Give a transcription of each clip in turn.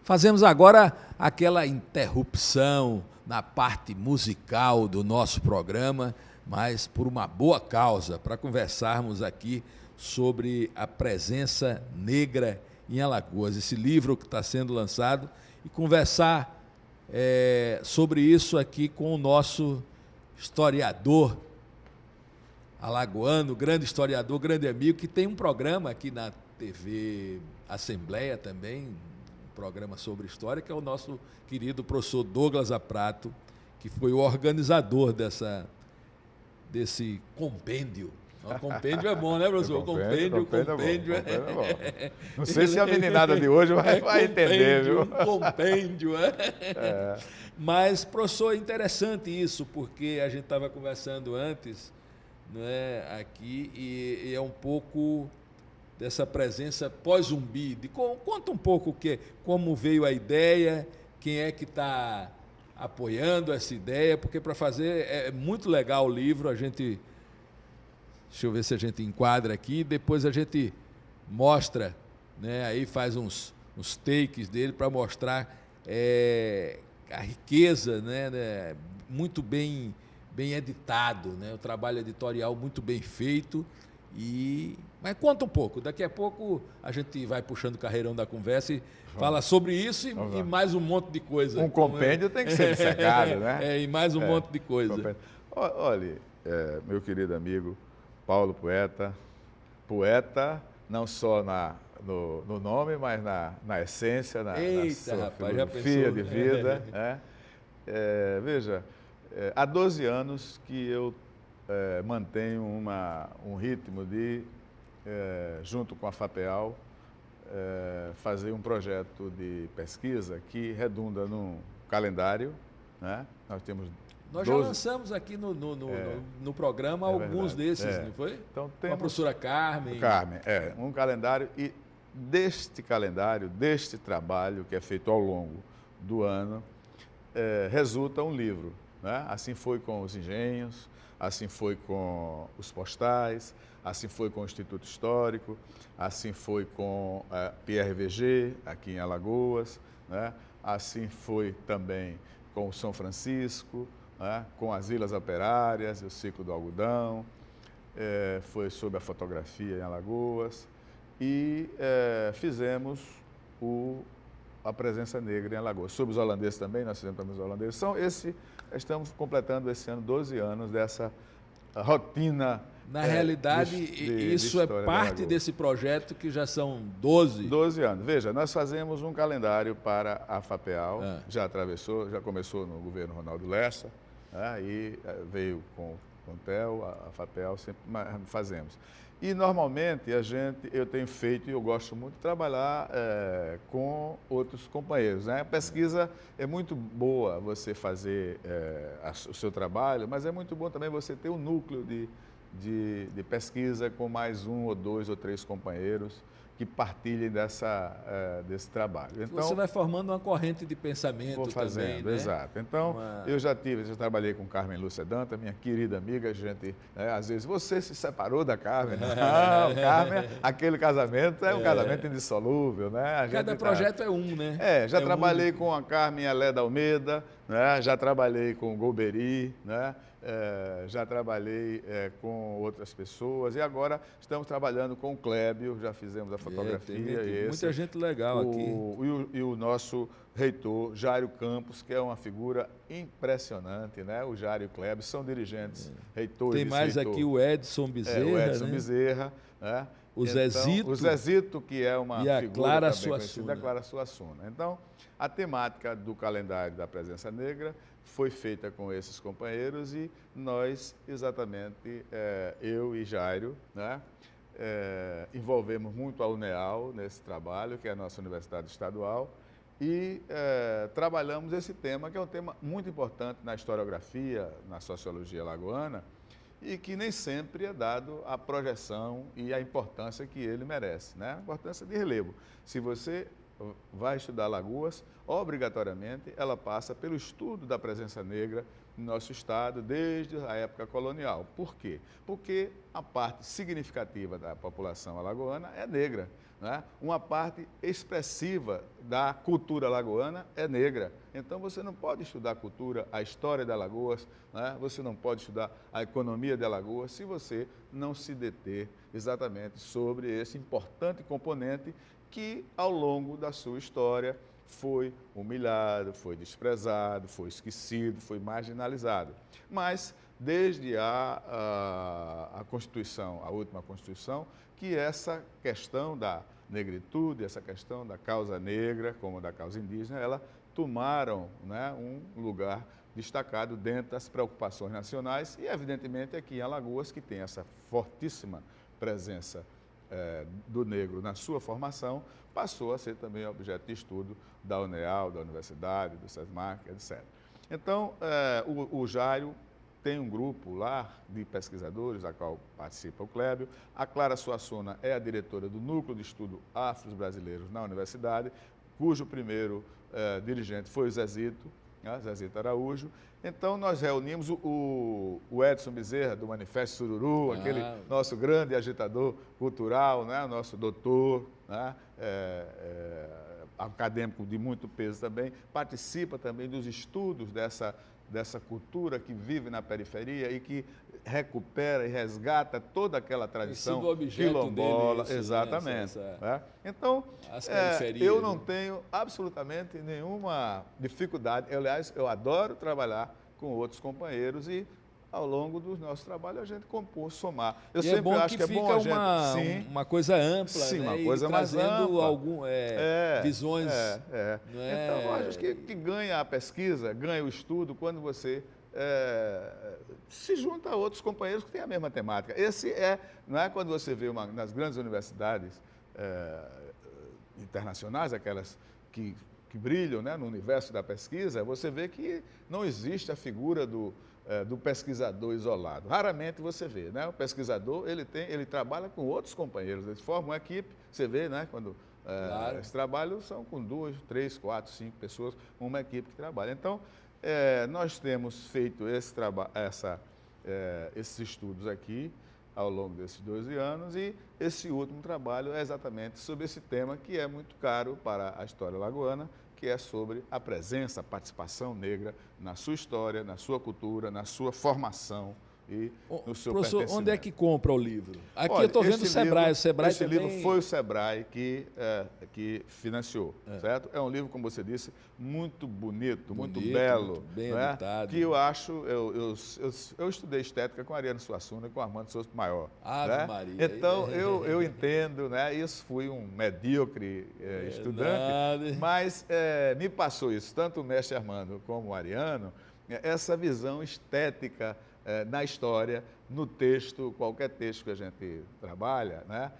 Fazemos agora aquela interrupção na parte musical do nosso programa, mas por uma boa causa, para conversarmos aqui sobre a presença negra em Alagoas, esse livro que está sendo lançado, e conversar sobre isso aqui com o nosso historiador alagoano, grande historiador, grande amigo, que tem um programa aqui na TV Assembleia também, um programa sobre história, que é o nosso querido professor Douglas Aprato, que foi o organizador desse compêndio. O compêndio é bom, né, professor? Compêndio é bom. Não sei se a meninada de hoje vai entender, viu? Compêndio, é. Mas, professor, é interessante isso, porque a gente estava conversando antes, né, aqui, e é um pouco dessa presença pós-zumbi. Conta um pouco como veio a ideia, quem é que está apoiando essa ideia, porque para fazer é muito legal o livro, deixa eu ver se a gente enquadra aqui, depois a gente mostra, né, aí faz uns takes dele para mostrar a riqueza, né, muito bem editado, né, o trabalho editorial muito bem feito. Mas conta um pouco, daqui a pouco a gente vai puxando o carreirão da conversa e fala sobre isso e mais um monte de coisa. Um compêndio tem que ser dissecado, né? E mais um monte de coisa. Olha, meu querido amigo Paulo Poeta, poeta não só no nome, mas na essência, na sua filosofia de vida. Né? Veja, há 12 anos que eu mantenho um ritmo de, junto com a FAPEAL, fazer um projeto de pesquisa que redunda num calendário. Né? Nós já lançamos aqui no programa alguns desses, não foi? Então, com a professora Carmen. Um calendário, e deste calendário, deste trabalho que é feito ao longo do ano, resulta um livro. Né? Assim foi com os engenhos, assim foi com os postais, assim foi com o Instituto Histórico, assim foi com a PRVG, aqui em Alagoas, né? Assim foi também com o São Francisco, né? Com as Vilas Operárias, o Ciclo do Algodão, foi sobre a fotografia em Alagoas, e fizemos a presença negra em Alagoas. Sobre os holandeses também, nós fizemos também os holandeses. Estamos completando esse ano 12 anos dessa rotina. Na realidade, isso é parte desse projeto que já são 12? 12 anos. Veja, nós fazemos um calendário para a FAPEAL, já começou no governo Ronaldo Lessa, né, e veio com o TEL, a FAPEAL, sempre fazemos. E, normalmente, eu tenho feito, e eu gosto muito de trabalhar com outros companheiros. Né? A pesquisa é muito boa você fazer o seu trabalho, mas é muito bom também você ter um núcleo de pesquisa com mais um ou dois ou três companheiros que partilhem desse trabalho. Então, você vai formando uma corrente de pensamento. Vou fazendo, também, né? Exato. Então, eu já trabalhei com Carmen Lúcia Danta, minha querida amiga, às vezes, você se separou da Carmen? Não, Carmen, aquele casamento é um casamento indissolúvel, né? Cada projeto é um, né? Já trabalhei com a Carmen Alé Almeida, né? Já trabalhei com o Golbery, né? Já trabalhei com outras pessoas, e agora estamos trabalhando com o Clébio, já fizemos a fotografia. Tem muita gente legal aqui. E o nosso reitor, Jário Campos, que é uma figura impressionante, né? O Jário e o Clébio são dirigentes, reitores. Tem mais aqui o Edson Bezerra, o Edson Bezerra, né? O Zezito. O Zezito, que é uma e a figura Clara também conhecida, Suassuna. a Clara Suassuna. Então, a temática do calendário da presença negra foi feita com esses companheiros, e nós, exatamente, eu e Jairo, né, envolvemos muito a UNEAL nesse trabalho, que é a nossa universidade estadual, e trabalhamos esse tema, que é um tema muito importante na historiografia, na sociologia alagoana, e que nem sempre é dado a projeção e a importância que ele merece, né? A importância de relevo. Se você vai estudar Alagoas, obrigatoriamente ela passa pelo estudo da presença negra no nosso estado desde a época colonial. Por quê? Porque a parte significativa da população alagoana é negra. né, uma parte expressiva da cultura alagoana é negra. Então, você não pode estudar a cultura, a história de Alagoas, né, você não pode estudar a economia de Alagoas se você não se deter exatamente sobre esse importante componente que, ao longo da sua história, foi humilhado, foi desprezado, foi esquecido, foi marginalizado. Mas, desde a Constituição, a última Constituição, que essa questão da negritude, essa questão da causa negra, como da causa indígena, ela tomaram, né, um lugar destacado dentro das preocupações nacionais e, evidentemente, aqui em Alagoas, que tem essa fortíssima presença do negro na sua formação, passou a ser também objeto de estudo da UNEAL, da Universidade, do SESMAC, etc. Então, o Jairo tem um grupo lá de pesquisadores, a qual participa o Clébio. A Clara Suassuna é a diretora do Núcleo de Estudo Afros Brasileiros na universidade, cujo primeiro dirigente foi o Zezito, né, Zezito Araújo. Então, nós reunimos o Edson Bezerra, do Manifesto Sururu, aquele nosso grande agitador cultural, né, nosso doutor, né, acadêmico de muito peso também, participa também dos estudos dessa cultura que vive na periferia e que recupera e resgata toda aquela tradição quilombola. Dele, exatamente. Né? Então, eu não tenho absolutamente nenhuma dificuldade. Aliás, eu adoro trabalhar com outros companheiros e, ao longo do nosso trabalho, a gente compor, somar. Eu sempre acho que é bom a gente... uma coisa ampla, sim, né? Uma coisa mais ampla. Visões. Então, eu acho que ganha a pesquisa, ganha o estudo, quando você se junta a outros companheiros que têm a mesma temática. Não é quando você vê nas grandes universidades internacionais, aquelas que brilham, né, no universo da pesquisa, você vê que não existe a figura do pesquisador isolado. Raramente você vê, né? O pesquisador, ele trabalha com outros companheiros, eles formam uma equipe, você vê, né, quando claro. Esse trabalho são com 2, 3, 4, 5 pessoas, uma equipe que trabalha. Então, nós temos feito esses estudos aqui ao longo desses 12 anos e esse último trabalho é exatamente sobre esse tema que é muito caro para a história alagoana, que é sobre a presença, a participação negra na sua história, na sua cultura, na sua formação e no seu professor, pertencimento. Onde é que compra o livro? Aqui eu estou vendo o Sebrae. Esse livro foi o Sebrae que financiou, certo? É um livro, como você disse, muito bonito, muito belo. Muito bem editado. Que eu acho, eu estudei estética com a Ariano Suassuna e com o Armando Souza Maior. Ave Maria. Então, eu entendo, né? Isso, fui um medíocre estudante, mas me passou isso, tanto o mestre Armando como o Ariano, essa visão estética na história, no texto, qualquer texto que a gente trabalha, né?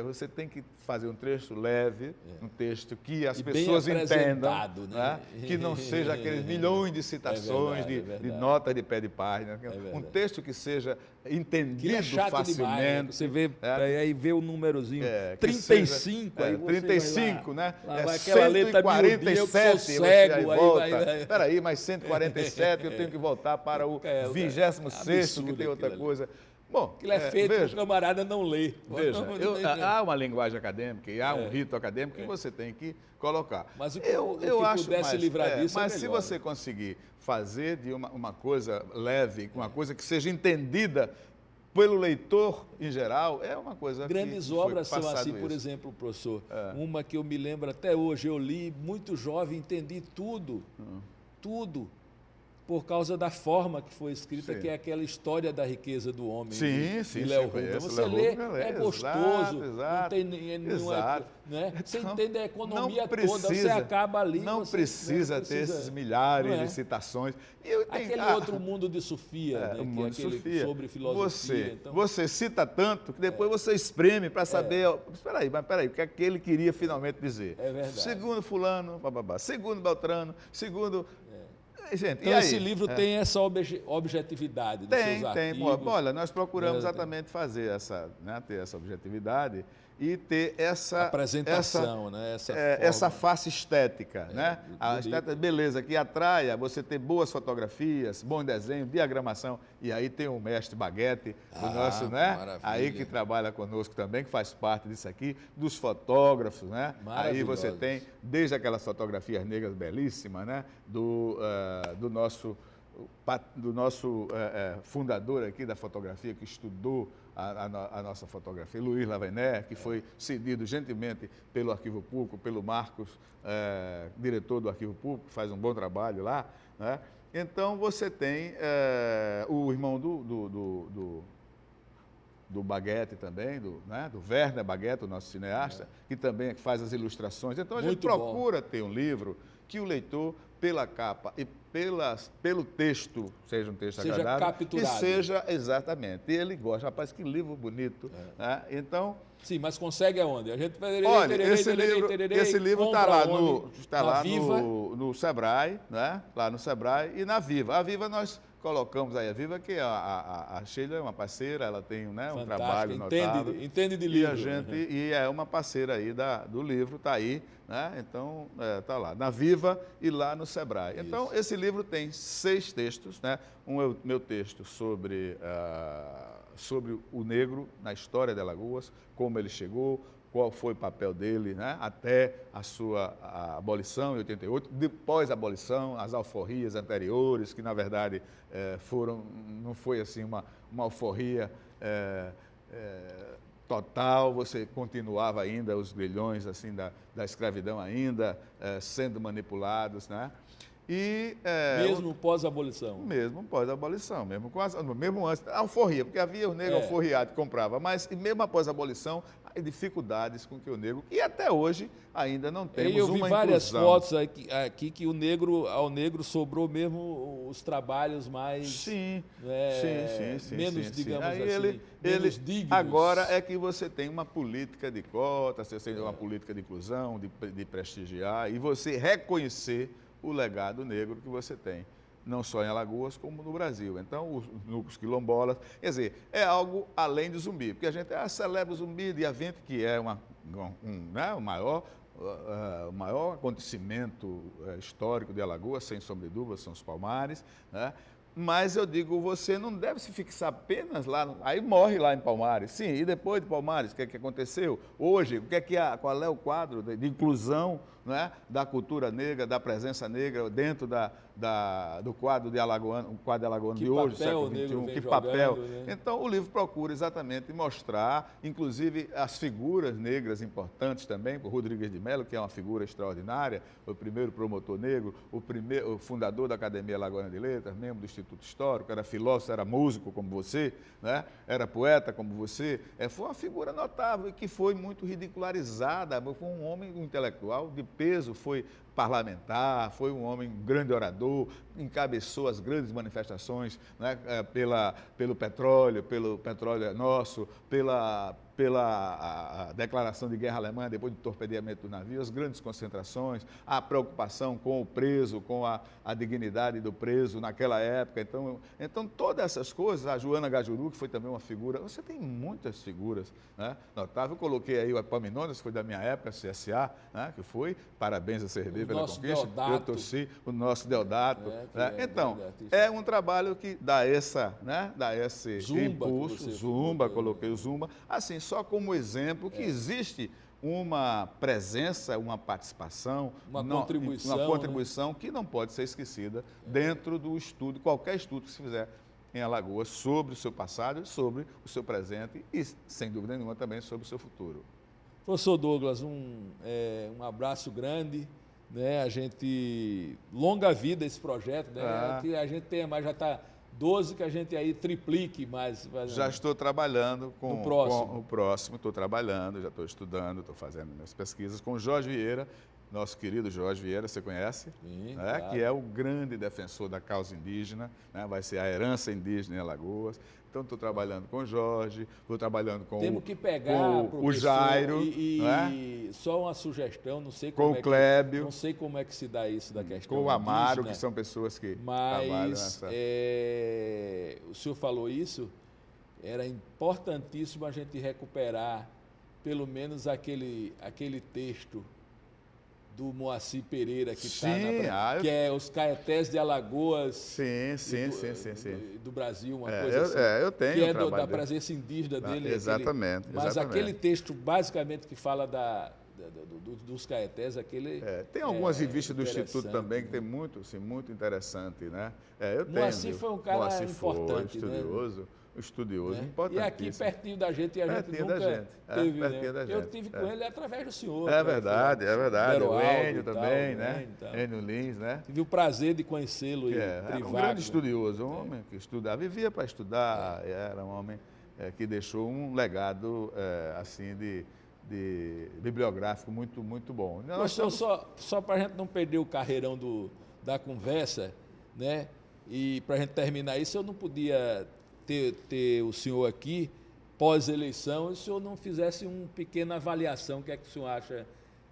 Você tem que fazer um texto leve, um texto que as pessoas entendam, né? Que não seja aqueles milhões de citações, de notas de pé de página, um texto que seja entendido facilmente. Demais, você vê, aí vê o númerozinho, 35, seja, 35, né? Vai aquela letra 147, eu cego, aí volta. Espera aí, mais 147, eu tenho que voltar para o 26º, que tem outra coisa. Bom, aquilo é feito para o camarada não ler. Veja, há uma linguagem acadêmica e há um rito acadêmico que você tem que colocar. Mas o que pudesse livrar disso mas se você conseguir fazer de uma coisa leve, uma coisa que seja entendida pelo leitor em geral, é uma coisa Grandes obras são assim, por exemplo, professor, uma que eu me lembro até hoje, eu li muito jovem, entendi tudo, por causa da forma que foi escrita, que é aquela história da riqueza do homem. Sim, Léo Rubens. Você lê, é gostoso, exato, não tem né? Você entende a economia toda, você acaba ali. Não precisa ter esses milhares de citações. Aquele outro mundo de Sofia, né? Mundo de Sofia. Sobre filosofia. Você cita tanto que depois você espreme para saber, espera aí, o que é que ele queria finalmente dizer. É verdade. Segundo fulano, segundo Beltrano, segundo... Gente, então, esse livro tem essa objetividade dos seus artigos. Olha, nós procuramos exatamente fazer ter essa objetividade e ter essa apresentação, né? Essa face estética, né? A bonito. estética, beleza, que atraia você ter boas fotografias, bom desenho, diagramação. E aí tem o mestre Baguete, o nosso, né? Maravilha. Aí que trabalha conosco também, que faz parte disso aqui, dos fotógrafos, né? Aí você tem, desde aquelas fotografias negras belíssimas, né? Do nosso fundador aqui da fotografia, que estudou a nossa fotografia, Luiz Lavené, que foi cedido gentilmente pelo Arquivo Público, pelo Marcos, diretor do Arquivo Público, que faz um bom trabalho lá, né? Então, você tem o irmão do Baguete também, do Werner Baguete, o nosso cineasta, que também faz as ilustrações. Então, a gente procura ter um livro que o leitor, pela capa e pelo texto, seja um texto agradável, capturado. Que seja, exatamente. E ele gosta. Rapaz, que livro bonito. Né? Então... Sim, mas consegue aonde? A gente vai... Olha, esse livro está lá no Sebrae, né? Lá no Sebrae e na Viva. A Viva nós colocamos aí, a Viva, que a Sheila é uma parceira, ela tem, né, um trabalho notável. Entende de livro. E é uma parceira aí do livro, está aí, né? Então, está lá, na Viva e lá no Sebrae. Isso. Então, esse livro tem 6 textos, né? Um é o meu texto sobre o negro na história de Alagoas, como ele chegou, qual foi o papel dele, né, até a abolição em 88, depois a abolição, as alforrias anteriores, que na verdade não foi assim uma alforria total, você continuava ainda, os grilhões assim, da escravidão ainda sendo manipulados, né? Mesmo pós-abolição? Mesmo pós-abolição, mesmo antes da alforria, porque havia o negro alforriado que comprava, mas mesmo após a abolição, há dificuldades com que o negro, e até hoje ainda não temos uma inclusão. Eu vi várias fotos aqui que ao negro sobrou mesmo os trabalhos mais... menos, digamos assim, menos dignos. Agora é que você tem uma política de cotas, você tem uma política de inclusão, de prestigiar, e você reconhecer o legado negro que você tem, não só em Alagoas, como no Brasil. Então, os núcleos quilombolas, quer dizer, é algo além do Zumbi, porque a gente celebra o Zumbi, dia 20, que é o maior acontecimento histórico de Alagoas, sem sombra de dúvida, são os Palmares, né? Mas eu digo, você não deve se fixar apenas lá, aí morre lá em Palmares. Sim, e depois de Palmares, o que aconteceu? Hoje, qual é o quadro de inclusão, né, da cultura negra, da presença negra dentro do quadro de Alagoano, o quadro alagoano de hoje, século XXI, que papel. Né? Então, o livro procura exatamente mostrar, inclusive, as figuras negras importantes também, o Rodrigues de Mello, que é uma figura extraordinária, o primeiro promotor negro, o fundador da Academia Alagoana de Letras, membro do Instituto Histórico, era filósofo, era músico como você, né? Era poeta como você, foi uma figura notável e que foi muito ridicularizada, foi um homem intelectual de peso, foi parlamentar, foi um homem, um grande orador, encabeçou as grandes manifestações, né, pelo petróleo é nosso, pela a declaração de guerra alemã, depois do torpedeamento do navio, as grandes concentrações, a preocupação com o preso, com a dignidade do preso naquela época. Então, todas essas coisas, a Joana Gajuru, que foi também uma figura, você tem muitas figuras, né, notável. Eu coloquei aí o Epaminondas, que foi da minha época, CSA, né, que foi, parabéns a CRB pela conquista, Deodato. Eu torci, o nosso Deodato. Né? Então, é um trabalho que dá esse impulso, Zumba, coloquei o Zumba, assim, só como exemplo que existe uma presença, uma participação, uma contribuição que não pode ser esquecida dentro do estudo, qualquer estudo que se fizer em Alagoas sobre o seu passado, sobre o seu presente e, sem dúvida nenhuma, também sobre o seu futuro. Professor Douglas, um abraço grande, né? A gente, longa vida esse projeto, né? Que a gente tem, mas já está 12, que a gente aí triplique mais. Já estou trabalhando com o próximo, estou trabalhando, já estou estudando, estou fazendo minhas pesquisas com o Jorge Vieira, nosso querido Jorge Vieira, você conhece? Sim, né? Claro. Que é o grande defensor da causa indígena, né? Vai ser a herança indígena em Alagoas. Então, estou trabalhando com o Jorge, estou trabalhando com o Jairo. E só uma sugestão, não sei como com o Clébio. Não sei como é que se dá isso da questão com o Amaro, indígena, que são pessoas que trabalham nessa... o senhor falou isso, era importantíssimo a gente recuperar pelo menos aquele texto do Moacir Pereira que está que é Os Caetés de Alagoas sim. Do Brasil, uma coisa assim. Eu tenho que é da presença indígena dele. Exatamente. Mas aquele texto, basicamente, que fala dos Caetés, tem algumas revistas do Instituto também que tem muito interessante, né? Moacir foi um cara importante, estudioso, né? importantíssimo. E aqui pertinho da gente, a gente nunca teve, né? Eu tive com ele através do senhor. É verdade. O Enio também, né? Enio Lins, né? Tive o prazer de conhecê-lo privado. Um grande estudioso, um homem que estudava, vivia para estudar, era um homem que deixou um legado, assim, de bibliográfico muito bom. Só para a gente não perder o carreirão da conversa, né? E para a gente terminar isso, eu não podia ter o senhor aqui, pós-eleição, e o senhor não fizesse uma pequena avaliação, o que é que o senhor acha,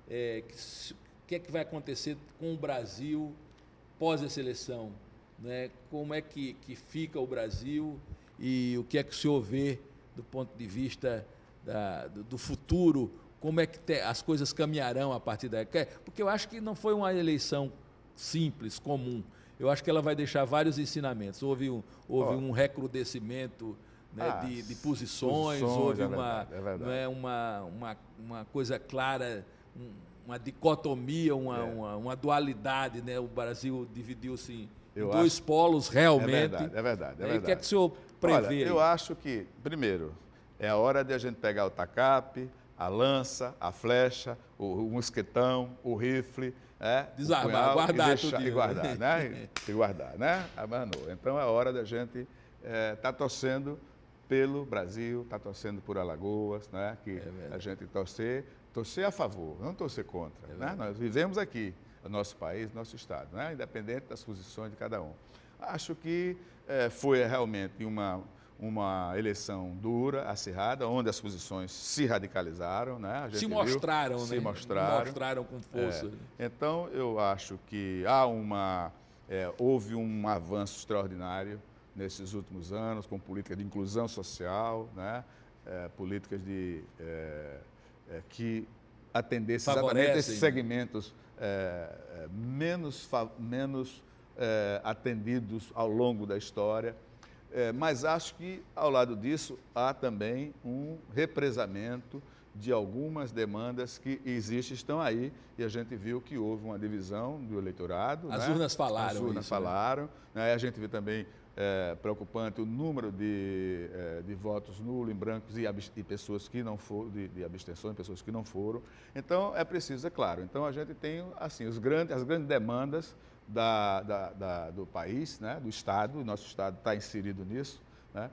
o que é que vai acontecer com o Brasil pós essa eleição, né? Como é que fica o Brasil e o que é que o senhor vê do ponto de vista do futuro, como é que as coisas caminharão a partir daí? Porque eu acho que não foi uma eleição simples, comum. Eu acho que ela vai deixar vários ensinamentos. Houve um recrudescimento, né, de posições, houve uma coisa clara, uma dicotomia, uma dualidade, né? O Brasil dividiu-se em dois polos realmente. É verdade. O que é que o senhor prevê? Olha, eu acho que, primeiro, é a hora de a gente pegar o tacape, a lança, a flecha, o mosquetão, o rifle, desarmar, guardar tudo. E guardar, né? Abanou. Então é hora da gente estar torcendo pelo Brasil, estar torcendo por Alagoas, né? Que a gente torcer a favor, não torcer contra. Né? Nós vivemos aqui, no nosso país, nosso estado, né? Independente das posições de cada um. Acho que foi realmente uma eleição dura, acirrada, onde as posições se radicalizaram, né? A gente se mostraram, viu, né? Mostraram com força. Então, eu acho que houve um avanço extraordinário nesses últimos anos, com políticas de inclusão social, né? Políticas que atendessem exatamente esses segmentos menos atendidos ao longo da história. Mas acho que, ao lado disso, há também um represamento de algumas demandas que estão aí, e a gente viu que houve uma divisão do eleitorado. As urnas falaram. As urnas falaram. Né? A gente viu também preocupante o número de votos nulos, em brancos e pessoas que não foram, de abstenções, pessoas que não foram. Então, é preciso, é claro. Então, a gente tem assim, as grandes demandas do país, né, do Estado, o nosso Estado está inserido nisso, né,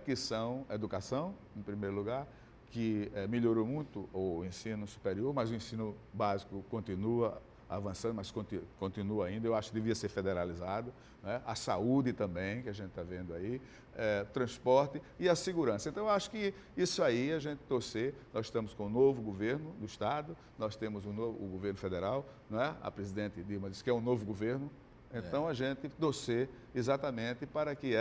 que são educação, em primeiro lugar, que melhorou muito o ensino superior, mas o ensino básico continua avançando, mas continua ainda, eu acho que devia ser federalizado, né? A saúde também, que a gente está vendo aí, transporte e a segurança. Então, eu acho que isso aí a gente torcer, nós estamos com o novo governo do Estado, nós temos o governo federal, né? A presidente Dilma disse que é um novo governo, então a gente torcer exatamente para que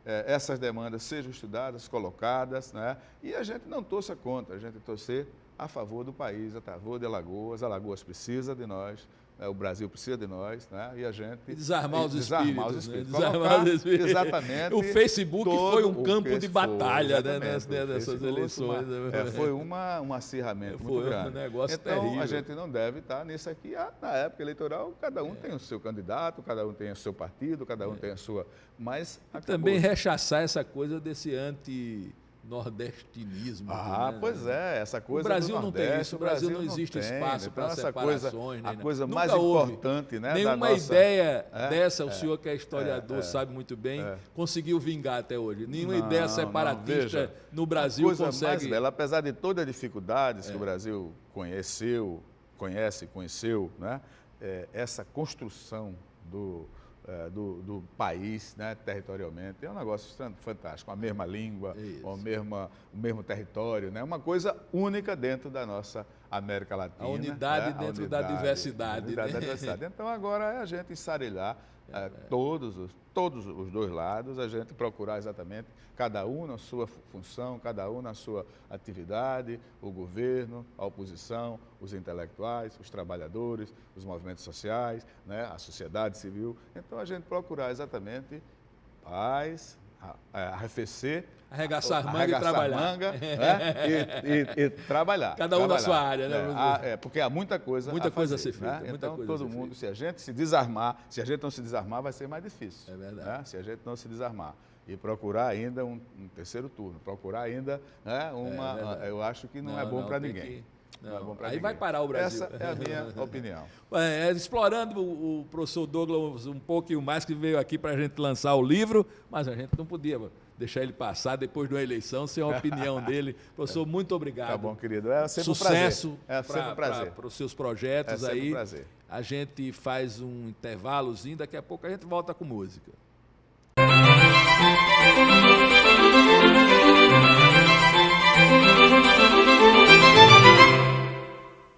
essas demandas sejam estudadas, colocadas, né? E a gente não torça contra, a gente torcer a favor do país, a favor de Alagoas precisa de nós, né? O Brasil precisa de nós, né? E a gente... desarmar os espíritos. Né? Desarmar os espíritos. Exatamente. O Facebook foi um campo de batalha, né? Nessas eleições. Foi um acirramento muito grande. Um negócio então, terrível. A gente não deve estar nisso aqui. Na época eleitoral, cada um tem o seu candidato, cada um tem o seu partido, cada um tem a sua... Mas também rechaçar essa coisa desse nordestinismo. Pois é, essa coisa o Brasil do Nordeste, não tem isso, o Brasil não existe espaço para separações. A coisa mais importante, né? Nenhuma ideia dessa, o senhor que é historiador sabe muito bem, conseguiu vingar até hoje. Nenhuma ideia separatista no Brasil consegue... mais bela, apesar de todas as dificuldades que o Brasil conheceu, né? Essa construção do país, né, territorialmente, é um negócio fantástico, a mesma língua, o mesmo território, né, uma coisa única dentro da nossa América Latina. A unidade dentro da diversidade. Da diversidade. Então, agora é a gente ensarelhar todos os dois lados, a gente procurar exatamente cada um na sua função, cada um na sua atividade, o governo, a oposição, os intelectuais, os trabalhadores, os movimentos sociais, né, a sociedade civil. Então, a gente procurar exatamente paz, arrefecer, arregaçar manga e trabalhar. Manga, né? e trabalhar. Cada um na sua área, né? Porque há muita coisa a ser feita. Né? Então, todo mundo, se a gente se desarmar, se a gente não se desarmar, vai ser mais difícil. É verdade. Né? Se a gente não se desarmar. E procurar ainda um terceiro turno, procurar ainda eu acho que não é bom para ninguém. Não é bom para ninguém. Vai parar o Brasil. Essa é a minha opinião. Explorando o professor Douglas um pouquinho mais, que veio aqui para a gente lançar o livro, mas a gente não podia deixar ele passar depois de uma eleição sem a opinião dele. Professor, muito obrigado. Tá bom, querido. É sempre Sucesso um prazer. Para os seus projetos aí. É sempre um prazer. A gente faz um intervalozinho, daqui a pouco a gente volta com música.